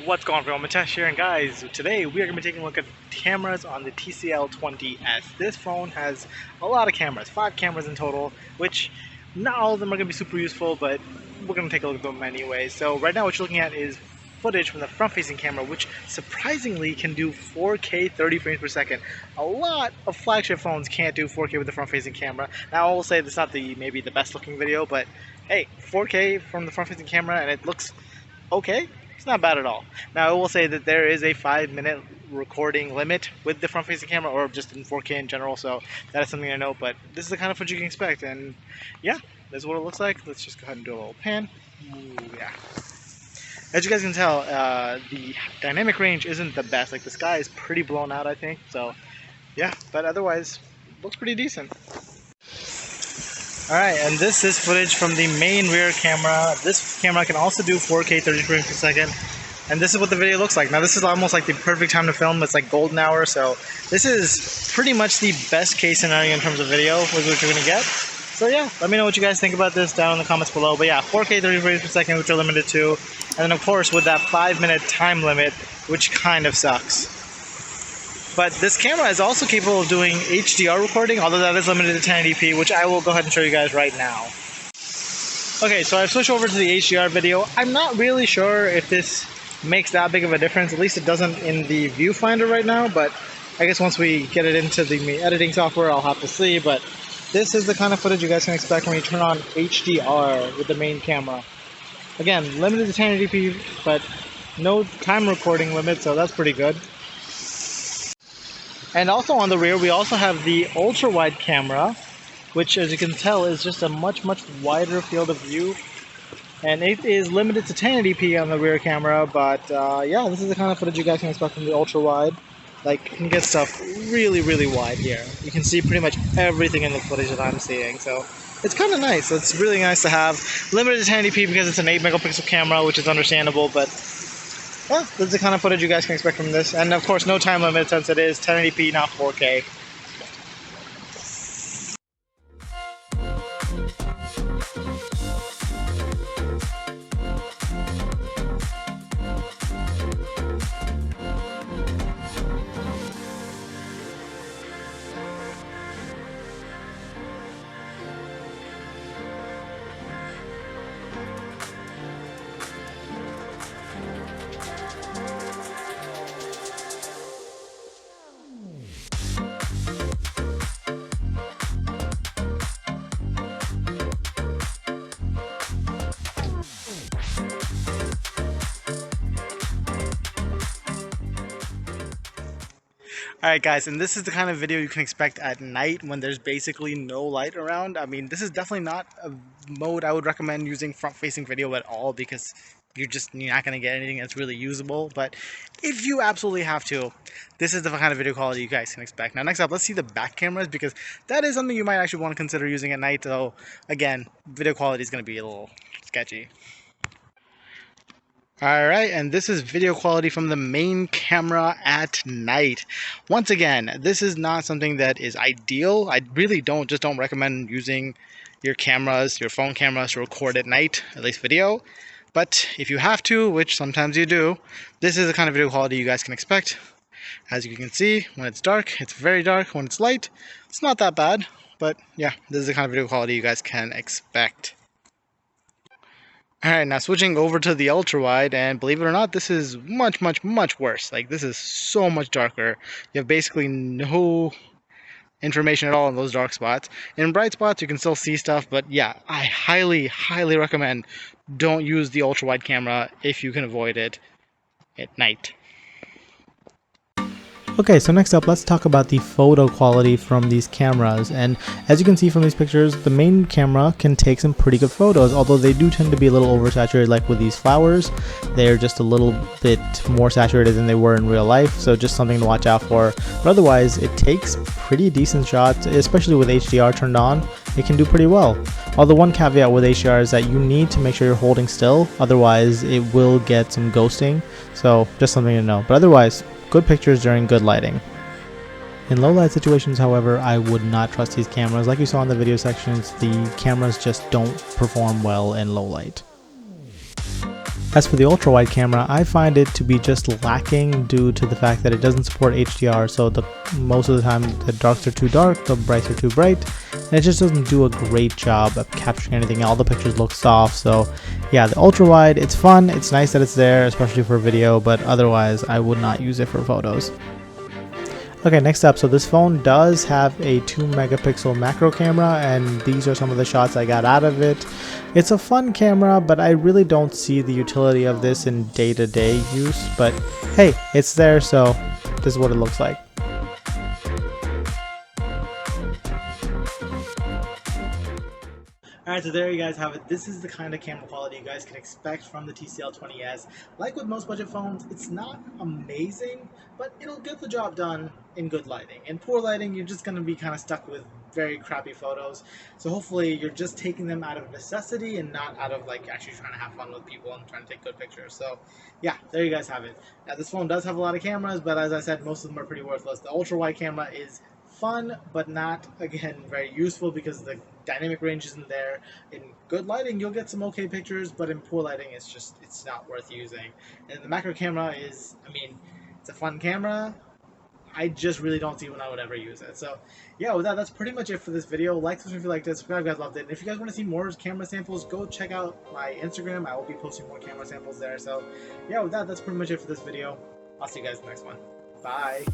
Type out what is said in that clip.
What's going on, everyone? Mitesh here, and guys, today we are going to be taking a look at cameras on the TCL 20S. This phone has a lot of cameras, 5 cameras in total, which not all of them are going to be super useful, but we're going to take a look at them anyway. So right now what you're looking at is footage from the front-facing camera, which surprisingly can do 4K 30 frames per second. A lot of flagship phones can't do 4K with the front-facing camera. Now I will say this is not maybe the best looking video, but hey, 4K from the front-facing camera and it looks okay. It's not bad at all. Now I will say that there is a 5-minute recording limit with the front-facing camera, or just in 4K in general, so that is something to note. But this is the kind of footage you can expect, and yeah, this is what it looks like. Let's just go ahead and do a little pan. Ooh, yeah. As you guys can tell, the dynamic range isn't the best. Like, the sky is pretty blown out, I think. So yeah, but otherwise, looks pretty decent. Alright, and this is footage from the main rear camera. This camera can also do 4K 30 frames per second. And this is what the video looks like. Now this is almost like the perfect time to film. It's like golden hour, so this is pretty much the best case scenario in terms of video with what you're going to get. So yeah, let me know what you guys think about this down in the comments below. But yeah, 4K 30 frames per second, which are limited to. And then of course with that 5-minute time limit, which kind of sucks. But this camera is also capable of doing HDR recording, although that is limited to 1080p, which I will go ahead and show you guys right now. Okay, so I've switched over to the HDR video. I'm not really sure if this makes that big of a difference. At least it doesn't in the viewfinder right now, but I guess once we get it into the editing software, I'll have to see. But this is the kind of footage you guys can expect when you turn on HDR with the main camera. Again, limited to 1080p, but no time recording limit, so that's pretty good. And also on the rear, we also have the ultra-wide camera, which, as you can tell, is just a much wider field of view. And it is limited to 1080p on the rear camera, but yeah, this is the kind of footage you guys can expect from the ultra-wide. Like, you can get stuff really wide here. You can see pretty much everything in the footage that I'm seeing, so it's kind of nice. It's really nice to have. Limited to 1080p because it's an 8 megapixel camera, which is understandable, but yeah, this is the kind of footage you guys can expect from this. And of course, no time limit since it is 1080p, not 4K. Alright guys, and this is the kind of video you can expect at night when there's basically no light around. I mean, this is definitely not a mode I would recommend using front-facing video at all, because you're not going to get anything that's really usable. But if you absolutely have to, this is the kind of video quality you guys can expect. Now next up, let's see the back cameras, because that is something you might actually want to consider using at night, though again, video quality is going to be a little sketchy. Alright, and this is video quality from the main camera at night. Once again, this is not something that is ideal. I really don't recommend using your phone cameras to record at night, at least video. But if you have to, which sometimes you do, this is the kind of video quality you guys can expect. As you can see, when it's dark, it's very dark. When it's light, it's not that bad. But yeah, this is the kind of video quality you guys can expect. Alright, now switching over to the ultra-wide, and believe it or not, this is much worse. Like, this is so much darker. You have basically no information at all in those dark spots. In bright spots, you can still see stuff, but yeah, I highly recommend don't use the ultra-wide camera if you can avoid it at night. Okay, so next up, let's talk about the photo quality from these cameras. And as you can see from these pictures, the main camera can take some pretty good photos, although they do tend to be a little oversaturated. Like with these flowers, they're just a little bit more saturated than they were in real life, so just something to watch out for. But otherwise, it takes pretty decent shots, especially with HDR turned on. It can do pretty well. Although one caveat with HDR is that you need to make sure you're holding still, otherwise it will get some ghosting, so just something to know. But otherwise, good pictures during good lighting. In low light situations, however, I would not trust these cameras. Like you saw in the video sections, the cameras just don't perform well in low light. As for the ultra-wide camera, I find it to be just lacking due to the fact that it doesn't support HDR, so most of the time the darks are too dark, the brights are too bright, and it just doesn't do a great job of capturing anything. All the pictures look soft, so yeah, the ultra-wide, it's fun, it's nice that it's there, especially for video, but otherwise I would not use it for photos. Okay, next up, so this phone does have a 2 megapixel macro camera, and these are some of the shots I got out of it. It's a fun camera, but I really don't see the utility of this in day-to-day use, but hey, it's there, so this is what it looks like. Alright, so there you guys have it. This is the kind of camera quality you guys can expect from the TCL 20S. Like with most budget phones, it's not amazing, but it'll get the job done in good lighting. In poor lighting, you're just going to be kind of stuck with very crappy photos. So hopefully you're just taking them out of necessity and not out of like actually trying to have fun with people and trying to take good pictures. So yeah, there you guys have it. Now this phone does have a lot of cameras, but as I said, most of them are pretty worthless. The ultra wide camera is fun, but not, again, very useful because the dynamic range isn't there. In good lighting, you'll get some okay pictures, but in poor lighting, it's not worth using. And the macro camera is, I mean, it's a fun camera. I just really don't see when I would ever use it. So, yeah, with that, that's pretty much it for this video. Like this if you liked it, subscribe if you guys loved it. And if you guys want to see more camera samples, go check out my Instagram. I will be posting more camera samples there. So, yeah, with that, that's pretty much it for this video. I'll see you guys in the next one. Bye.